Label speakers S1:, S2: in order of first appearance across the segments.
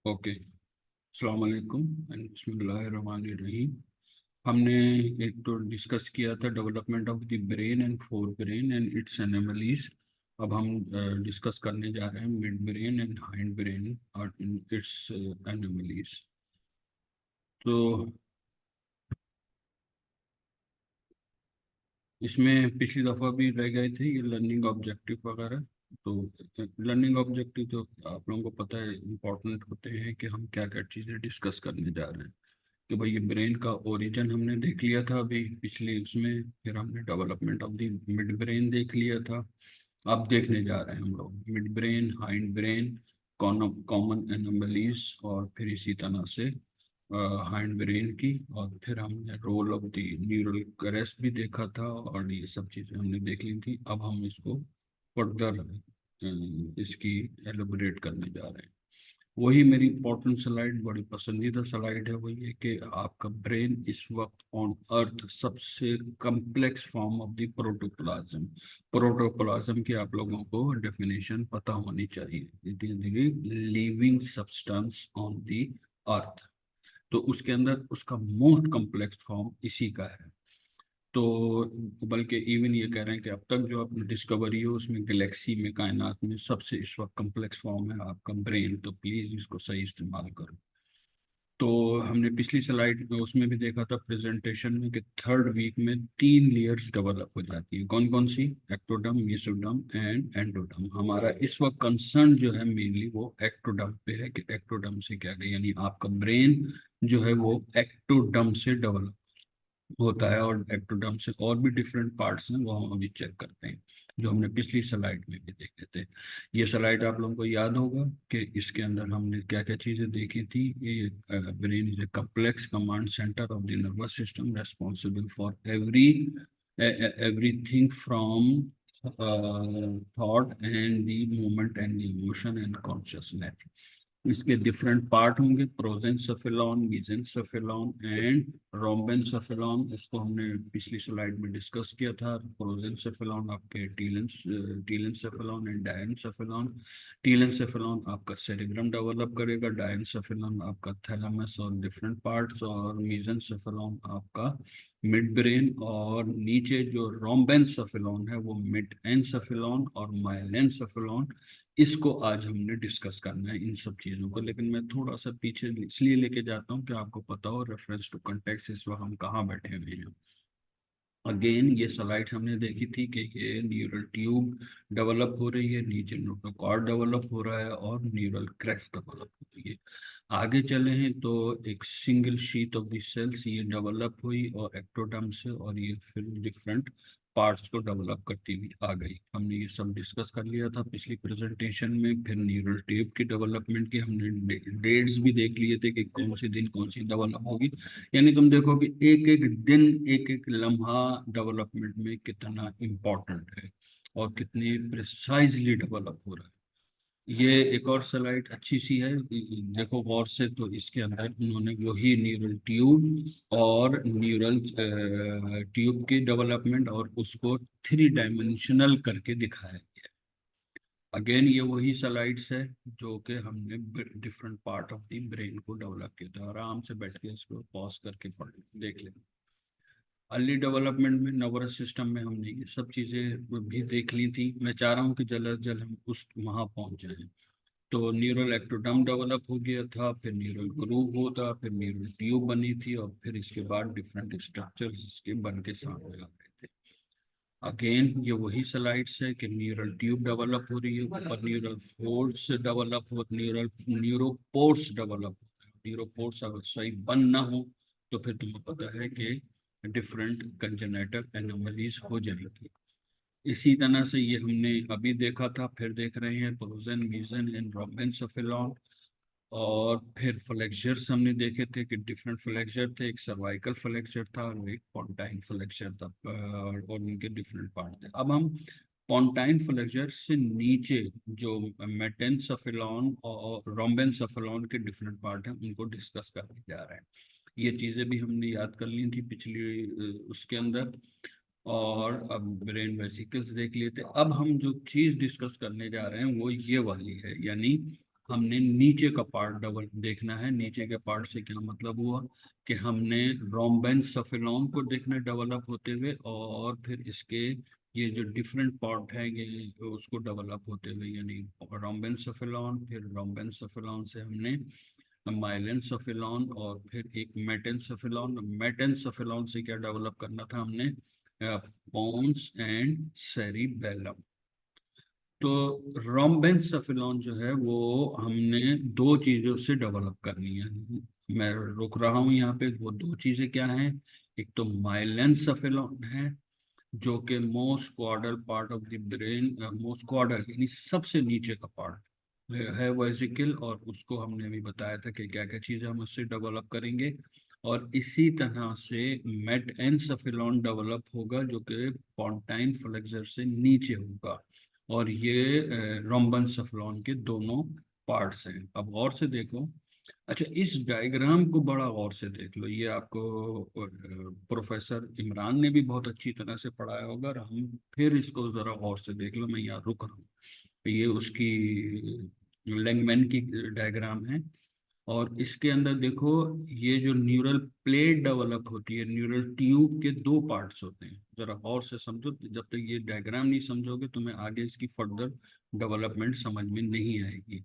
S1: Okay. अस्सलाम वालेकुम and बिस्मिल्लाहिर्रहमानिर्रहीम। हमने एक तो डिस्कस किया था development of the brain and fore brain and it's anomalies. अब हम डिस्कस करने जा रहे हैं mid brain and hind brain और इट्स एनोमलीज। तो इसमें पिछली दफ़ा भी रह गए थे ये लर्निंग ऑब्जेक्टिव वगैरह। तो लर्निंग ऑब्जेक्टिव तो आप लोगों को पता है इम्पोर्टेंट होते हैं कि हम क्या क्या चीज़ें डिस्कस करने जा रहे हैं। कि भाई ये ब्रेन का ओरिजिन हमने देख लिया था अभी पिछले उसमें, फिर हमने development of the mid brain देख लिया था। अब देखने जा रहे हैं हम लोग mid brain, hind brain, common anomalies, और फिर इसी तरह से हाइंड ब्रेन की। और फिर हमने role of the neural crest भी देखा था और ये सब चीज़ें हमने देख ली थी। अब हम इसको फर्दर इसकी एलोबरेट करने जा रहे हैं। वही मेरी इंपॉर्टेंट स्लाइड, बड़ी पसंदीदा स्लाइड है, वही है कि आपका ब्रेन इस वक्त ऑन अर्थ सबसे complex form of the protoplasm. Protoplasm की आप लोगों को डेफिनेशन पता होनी चाहिए। It is the living substance on the earth. तो उसके अंदर उसका मोस्ट कम्प्लेक्स फॉर्म इसी का है। तो बल्कि इवन ये कह रहे हैं कि अब तक जो अपनी डिस्कवरी हो उसमें गैलेक्सी में, कायनात में सबसे इस वक्त कम्प्लेक्स फॉर्म है आपका ब्रेन। तो प्लीज़ इसको सही इस्तेमाल करो। तो हमने पिछली स्लाइड में उसमें भी देखा था प्रेजेंटेशन में कि थर्ड वीक में 3 लेयर्स डेवलप हो जाती है। कौन कौन सी? Ectoderm, mesoderm and endoderm. हमारा इस वक्त कंसर्न जो है मेनली वो एक्टोडर्म पे है कि एक्टोडर्म से क्या है, यानी आपका ब्रेन जो है वो एक्टोडर्म से डेवलप होता है। और एक्टोडर्म से और भी डिफरेंट पार्ट्स हैं, वो हम अभी चेक करते हैं, जो हमने पिछली स्लाइड में भी देखे थे। ये स्लाइड आप लोगों को याद होगा कि इसके अंदर हमने क्या क्या चीज़ें देखी थी। ये brain is a complex command centre of the nervous system responsible for everything from thought and the movement and the emotion and consciousness. इसके डिफरेंट पार्ट होंगे, प्रोजेंसेफेलॉन, मेसेंसेफेलॉन एंड रोम्बेनसेफेलॉन। इसको हमने पिछली स्लाइड में डिस्कस किया था। प्रोजेंसेफेलॉन आपके टीलेंसेफेलॉन एंड डायनसेफेलॉन। टीलेंसेफेलॉन आपका सेरेब्रम डेवलप करेगा, डायनसेफेलॉन आपका थैलेमस और डिफरेंट पार्ट्स, और मेसेंसेफेलॉन आपका मिड ब्रेन। और नीचे जो रोम्बेनसेफेलॉन है वो मिड एनसेफेलॉन और माइलेनसेफेलॉन। इसको आज हमने डिस्कस करना है इन सब चीज़ों को। लेकिन मैं थोड़ा सा पीछे इसलिए लेके जाता हूँ कि आपको पता हो रेफरेंस टू कंटेक्स्ट इस वक्त हम कहाँ बैठे हुए हैं। अगेन ये स्लाइड्स हमने देखी थी कि ये न्यूरल ट्यूब डेवलप हो रही है, नीचे नोटोकॉर्ड डेवलप हो रहा है और न्यूरल क्रेस्ट डेवलप हो रही है। आगे चले हैं तो एक single sheet of the cells ये डेवलप हुई और एक्टोडर्म से, और ये फिर डिफरेंट पार्ट्स को डेवलप करती हुई आ गई। हमने ये सब डिस्कस कर लिया था पिछली प्रेजेंटेशन में। फिर न्यूरल ट्यूब की डेवलपमेंट की हमने डेट्स भी देख लिए थे कि कौन से दिन कौन सी डेवलप होगी। यानी तुम देखो कि एक एक दिन, एक एक लम्हा डेवलपमेंट में कितना इम्पोर्टेंट है और कितने प्रिसाइजली डेवलप हो रहा है। ये एक और स्लाइड अच्छी सी है, देखो गौर से। तो इसके अंदर उन्होंने वही न्यूरल ट्यूब और न्यूरल ट्यूब की डेवलपमेंट और उसको 3 डायमेंशनल करके दिखाया गया। अगेन ये वही स्लाइड्स है जो कि हमने different part of the brain को डेवलप किया था। आराम से बैठ के इसको पॉज करके पढ़ देख लें। अर्ली डेवलपमेंट में नर्वस सिस्टम में हमने ये सब चीज़ें भी देख ली थी। मैं चाह रहा हूँ कि जल्द से जल्द हम उस वहाँ पहुँच जाएं। तो न्यूरल एक्टोडर्म डेवलप हो गया था, फिर न्यूरल ग्रूव होता, फिर न्यूरल ट्यूब बनी थी, और फिर इसके बाद डिफरेंट स्ट्रक्चर्स इसके बन के सामने आ गए थे। अगेन ये वही स्लाइड्स है कि न्यूरल ट्यूब डेवलप हो रही है, ऊपर न्यूरल फोर्स डेवलप हो, न्यूरोपोर्स डेवलप हो। न्यूरोपोर्स अगर सही बन ना हो तो फिर तुम्हें पता है कि डिफरेंट कंजेनाइटल एनोमलीज हो जाएंगी। इसी तरह से ये हमने अभी देखा था, फिर देख रहे हैं प्रोजन, मीजन एंड रोबेनसेफेलॉन। और फिर फ्लेक्सर्स हमने देखे थे कि डिफरेंट फ्लेक्सर थे, एक सर्वाइकल फ्लेक्सर था और एक पॉन्टाइन फ्लेक्सर था, और उनके डिफरेंट पार्ट थे। अब हम पॉन्टाइन फ्लेक्सर से नीचे जो मेटेनसेफेलॉन और रोम्बेनसेफेलॉन के डिफरेंट पार्ट हैं उनको डिस्कस करने जा रहे हैं। ये चीज़ें भी हमने याद कर ली थी पिछली उसके अंदर। और अब ब्रेन वेसिकल्स देख लिए थे। अब हम जो चीज़ डिस्कस करने जा रहे हैं वो ये वाली है, यानी हमने नीचे का पार्ट डबल देखना है। नीचे के पार्ट से क्या मतलब हुआ कि हमने रोम्बेनसफेलॉन को देखना डेवलप होते हुए, और फिर इसके ये जो डिफरेंट पार्ट है ये उसको डेवलप होते हुए, यानी रोम्बेनसफेलॉन, फिर रोम्बेनसफेलॉन से हमने माइलेनसफेलॉन, और फिर एक मेटेनसफेलॉन। मेटेनसफेलॉन से क्या डेवलप करना था हमने, पोन्स एंड सेरिबेलम। तो रोम्बेनसफेलॉन जो है वो हमने दो चीजों से डेवलप करनी है। मैं रुक रहा हूँ यहाँ पे। वो दो चीजें क्या हैं? एक तो माइलेनसफेलॉन है, जो कि most caudal part of the brain, most caudal यानी सबसे नीचे का पार्ट है वेसिकल, और उसको हमने भी बताया था कि क्या क्या चीजें हम उससे डेवलप करेंगे। और इसी तरह से मेटेनसफेलॉन डेवलप होगा, जो कि पोंटाइन फ्लेक्सर से नीचे होगा। और ये रोम्बेनसफेलॉन के दोनों पार्ट्स हैं। अब गौर से देखो। अच्छा, इस डायग्राम को बड़ा गौर से देख लो। ये आपको प्रोफेसर इमरान ने भी बहुत अच्छी तरह से पढ़ाया होगा, और हम फिर इसको जरा गौर से देख लो। मैं यहाँ रुक रहा हूँ। ये उसकी लैंगमैन की डायग्राम है। और इसके अंदर देखो, ये जो न्यूरल प्लेट डेवलप होती है, न्यूरल ट्यूब के दो पार्ट्स होते हैं। जरा गौर से समझो। जब तक ये डायग्राम नहीं समझोगे तुम्हें आगे इसकी फर्दर डेवलपमेंट समझ में नहीं आएगी।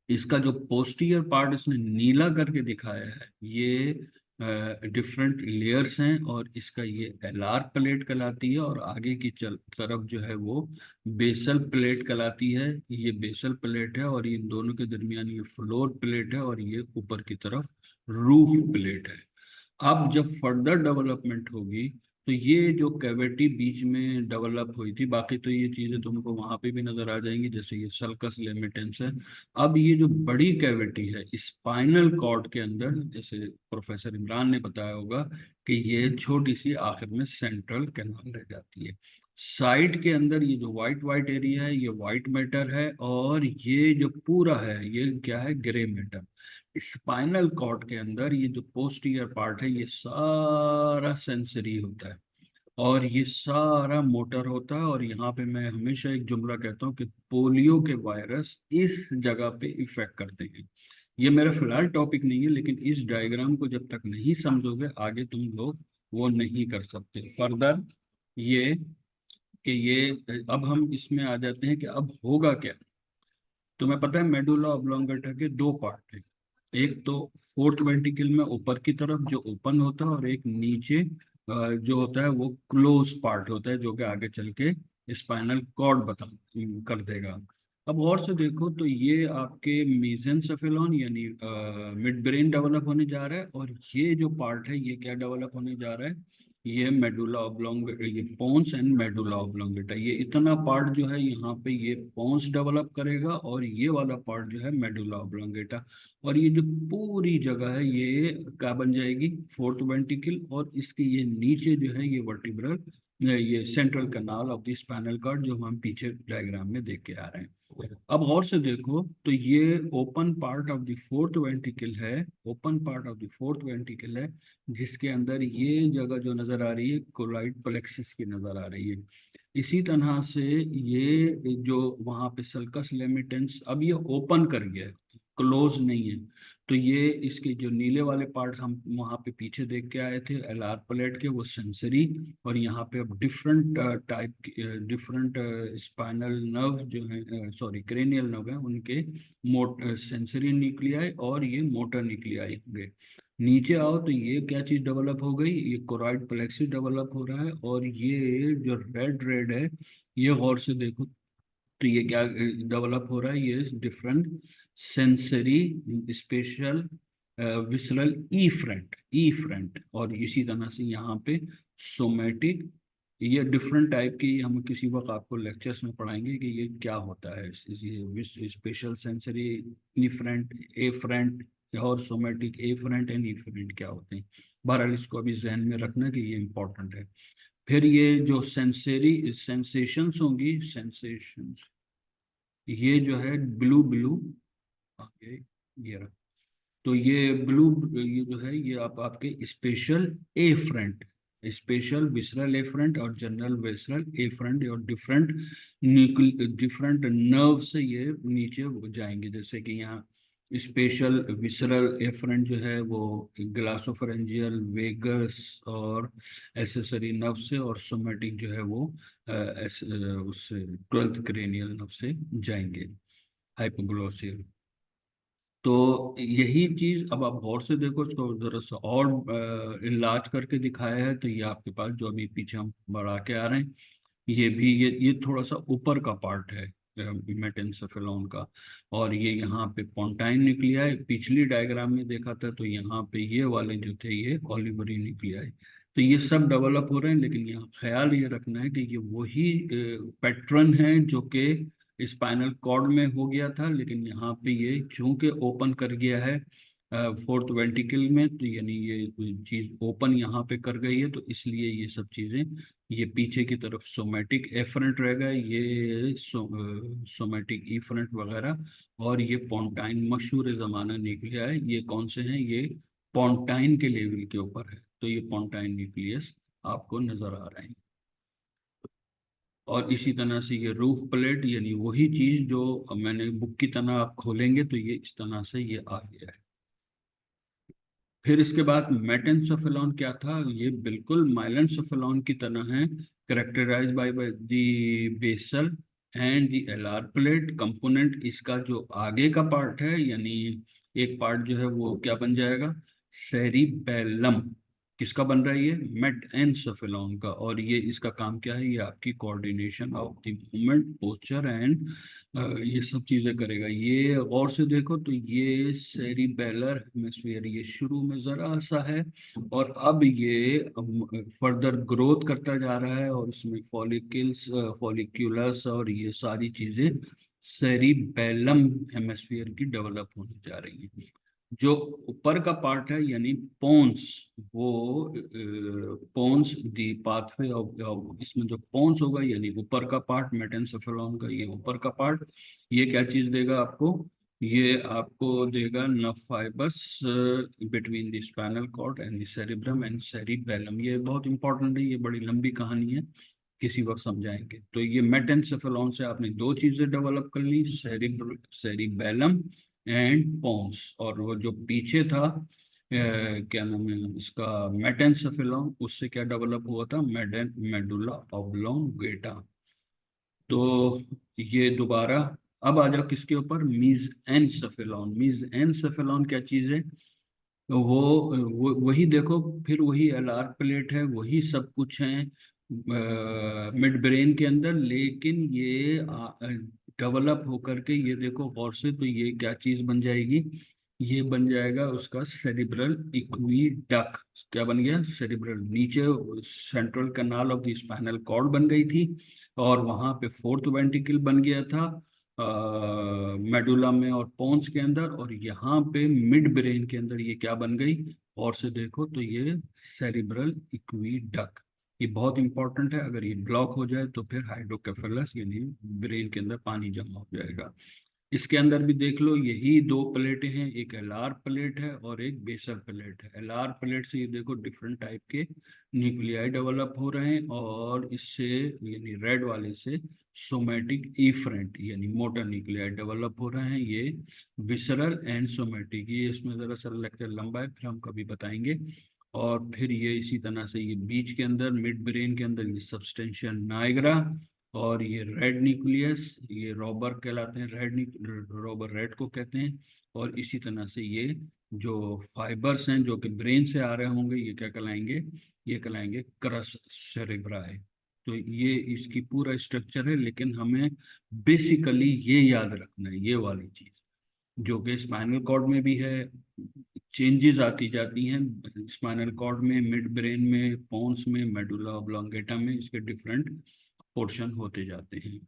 S1: इसका जो पोस्टीरियर पार्ट इसने नीला करके दिखाया है, ये डिफरेंट लेयर्स हैं, और इसका ये एलार प्लेट कहलाती है, और आगे की चल तरफ जो है वो बेसल प्लेट कहलाती है। ये बेसल प्लेट है, और इन दोनों के दरमियान ये फ्लोर प्लेट है, और ये ऊपर की तरफ रूफ प्लेट है। अब जब फर्दर डेवलपमेंट होगी तो ये जो कैविटी बीच में डेवलप हुई थी, बाकी तो ये चीजें तुमको वहां पे भी नजर आ जाएंगी, जैसे ये सल्कस लेमिटेंस है। अब ये जो बड़ी कैविटी है स्पाइनल कॉर्ड के अंदर, जैसे प्रोफेसर इमरान ने बताया होगा कि ये छोटी सी आखिर में सेंट्रल कैनाल रह जाती है। साइड के अंदर ये जो व्हाइट व्हाइट एरिया है ये व्हाइट मैटर है, और ये जो पूरा है ये क्या है, ग्रे मैटर। स्पाइनल कॉर्ड के अंदर ये जो पोस्टीरियर पार्ट है ये सारा सेंसरी होता है, और ये सारा मोटर होता है। और यहाँ पे मैं हमेशा एक जुमला कहता हूँ कि पोलियो के वायरस इस जगह पे इफेक्ट करते हैं। ये मेरा फिलहाल टॉपिक नहीं है, लेकिन इस डायग्राम को जब तक नहीं समझोगे आगे तुम लोग वो नहीं कर सकते फर्दर। ये कि ये, अब हम इसमें आ जाते हैं कि अब होगा क्या। तुम्हें पता है मेडुला ऑब्लोंगेटा के दो पार्ट हैं। एक तो फोर्थ वेंट्रिकल में ऊपर की तरफ जो ओपन होता है, और एक नीचे जो होता है वो क्लोज पार्ट होता है, जो कि आगे चल के स्पाइनल कॉर्ड बता कर देगा। अब गौर से देखो तो ये आपके मेसेनसेफेलॉन यानी मिड ब्रेन डेवलप होने जा रहा है, और ये जो पार्ट है ये क्या डेवलप होने जा रहा है, ये मेडुला ऑब्लोंगेटा, ये पोन्स एंड मेडुला ऑब्लोंगेटा। ये इतना पार्ट जो है यहाँ पे ये पोन्स डेवलप करेगा, और ये वाला पार्ट जो है मेडुला ऑब्लोंगेटा। और ये जो पूरी जगह है ये क्या बन जाएगी, फोर्थ वेंट्रिकल, और इसके ये नीचे जो है ये वर्टिब्रल, ये central canal of the spinal cord, जो हम पीछे डायग्राम में देख के आ रहे हैं। अब गौर से देखो तो ये open part of the fourth ventricle है, open part of the fourth ventricle है, जिसके अंदर ये जगह जो नजर आ रही है कोलाइड प्लेक्सिस की नजर आ रही है। इसी तरह से ये जो वहाँ पे सल्कस लेमिटेंस, अब ये ओपन कर गया है, क्लोज नहीं है। तो ये इसके जो नीले वाले पार्ट हम वहाँ पे पीछे देख के आए थे एलार प्लेट के, वो सेंसरी। और यहाँ पे अब different type, different spinal nerve जो है, सॉरी क्रेनियल नर्व है, उनके मोट सेंसरी न्यूक्लियाई और ये मोटर न्यूक्लियाई होंगे। नीचे आओ तो ये क्या चीज डेवलप हो गई, ये कोराइड प्लेक्सिस डेवलप हो रहा है। और ये जो रेड रेड है, ये गौर से देखो तो ये क्या डेवलप हो रहा है, ये डिफरेंट सेंसरी स्पेशल विसरल ई फ्रंट। और इसी तरह से यहाँ पे सोमेटिक, ये डिफरेंट टाइप की, हम किसी वक्त आपको लेक्चर्स में पढ़ाएंगे कि ये क्या होता है। ये special sensory efferent, afferent, और somatic afferent and efferent क्या होते हैं। बहरहाल इसको अभी जहन में रखना कि ये इंपॉर्टेंट है। फिर ये जो सेंसरी सेंसेशंस होंगी, सेंसेशंस, ये जो है ब्लू ब्लू, ओके, ये रहा। तो ये ब्लू, ये जो है ये आप आपके special afferent, special visceral efferent और जनरल विसरल एफरेंट, और डिफरेंट डिफरेंट नर्व से ये नीचे जाएंगे। जैसे कि यहाँ स्पेशल विसरल एफरेंट जो है वो ग्लासोफरेंजियल, वेगस और एसेसरी नर्व से, और सोमेटिक जो है वो उससे 12th क्रेनियल नर्व से जाएंगे, हाइपोग्लोसियल। तो यही चीज अब आप गौर से देखो, इसको जरा सा और इलाज करके दिखाया है। तो ये आपके पास जो अभी पीछे हम बढ़ा के आ रहे हैं, ये भी ये थोड़ा सा ऊपर का पार्ट है मेटेंसेफेलॉन का। और ये यहाँ पे पोंटाइन न्यूक्लियाई, पिछली डायग्राम में देखा था तो यहाँ पे ये वाले जो थे ये ऑलिवरी न्यूक्लियाई। तो ये सब डेवलप हो रहे हैं, लेकिन यहाँ ख्याल ये रखना है कि ये वही पैटर्न है जो कि स्पाइनल कॉर्ड में हो गया था, लेकिन यहाँ पे ये चूंकि ओपन कर गया है फोर्थ वेंट्रिकल में, तो यानी ये चीज ओपन यहाँ पे कर गई है, तो इसलिए ये सब चीजें, ये पीछे की तरफ सोमेटिक एफरेंट रहेगा, ये सोमेटिक इफरेंट वगैरह। और ये पोंटाइन मशहूर जमाना न्यूक्लिया है, ये कौन से हैं, ये पोंटाइन के लेवल के ऊपर है। तो ये पोंटाइन न्यूक्लियस आपको नजर आ रहे हैं। और इसी तरह से ये रूफ प्लेट, यानी वही चीज जो मैंने बुक की तरह आप खोलेंगे तो ये इस तरह से ये आ गया है। फिर इसके बाद मेटेंसेफेलॉन क्या था, ये बिल्कुल माइलेंसेफेलॉन की तरह है, characterized by the basal and the alar plate component. इसका जो आगे का पार्ट है, यानी एक पार्ट जो है वो क्या बन जाएगा, सेरिबेलम। किसका बन रहा है ये, मेटेंसेफेलॉन का। और ये इसका काम क्या है, ये आपकी coordination of the movement, posture and ये सब चीजें करेगा। ये गौर से देखो तो ये सेरिबेलर हेमिस्फीयर ये शुरू में जरा सा है, और अब ये फर्दर ग्रोथ करता जा रहा है, और इसमें फॉलिकल्स, फॉलिक्यूलस और ये सारी चीजें सेरिबेलम हेमिस्फीयर की डेवलप होने जा रही हैं। जो ऊपर का पार्ट है यानी पोन्स, वो पोन्स दी पाथवे ऑफ, इसमें जो पोन्स होगा यानी ऊपर का पार्ट मेटेंसेफेलॉन का, ये ऊपर का पार्ट, ये क्या चीज देगा आपको, ये आपको देगा nerve fibres between the spinal cord and the cerebrum and cerebellum. ये बहुत इंपॉर्टेंट है, ये बड़ी लंबी कहानी है, किसी वक्त समझाएंगे। तो ये मेटेंसेफेलॉन से आपने दो चीजें डेवलप कर ली, सेरिबेलम एंड पोन्स। और वो जो पीछे था क्या नाम है इसका, मेटेंसेफेलॉन, उससे क्या डेवलप हुआ था, मेडुला ऑब्लोंगेटा। तो ये दोबारा अब आ जाओ किसके ऊपर, मीजएनसेफेलॉन। मीजएनसेफेलॉन क्या चीज है, तो वो वही देखो, फिर वही एलआर प्लेट है, वही सब कुछ है मिड ब्रेन के अंदर, लेकिन ये डेवलप होकर के ये देखो गौर से, तो ये क्या चीज बन जाएगी, ये बन जाएगा उसका सेरिब्रल इक्विडक्ट। क्या बन गया, सेरिब्रल, नीचे central canal of the spinal cord बन गई थी, और वहां पे फोर्थ वेंट्रिकल बन गया था मेडुला में और पोन्स के अंदर, और यहाँ पे मिड ब्रेन के अंदर ये क्या बन गई, और से देखो तो ये सेरिब्रल इक्विडक्ट। ये बहुत इंपॉर्टेंट है, अगर ये ब्लॉक हो जाए तो फिर हाइड्रोकेफेलस यानी ब्रेन के अंदर पानी जमा हो जाएगा। इसके अंदर भी देख लो, यही दो प्लेटें हैं, एक एलआर प्लेट है और एक बेसल प्लेट है। एलआर प्लेट से ये देखो डिफरेंट टाइप के न्यूक्लियाई डेवलप हो रहे हैं, और इससे यानी रेड वाले से सोमेटिक इफरेंट यानी मोटर न्यूक्लियाई डेवलप हो रहे हैं, ये विसरल एंड सोमेटिक। ये इसमें जरा सा लेक्चर लंबा है, फिर हम कभी बताएंगे। और फिर ये इसी तरह से ये बीच के अंदर मिड ब्रेन के अंदर ये सबस्टेंशियल नाइग्रा, और ये रेड न्यूक्लियस, ये रॉबर कहलाते हैं, रॉबर रेड को कहते हैं। और इसी तरह से ये जो फाइबर्स हैं जो कि ब्रेन से आ रहे होंगे, ये क्या कहलाएंगे, ये कहलाएंगे क्रस सेरेब्राई। तो ये इसकी पूरा स्ट्रक्चर है, लेकिन हमें बेसिकली ये याद रखना है, ये वाली चीज जो कि स्पाइनल कॉर्ड में भी है, चेंजेस आती जाती हैं स्पाइनल कॉर्ड में, मिड ब्रेन में, पोन्स में, मेडुला ऑब्लोंगेटा में, इसके डिफरेंट पोर्शन होते जाते हैं।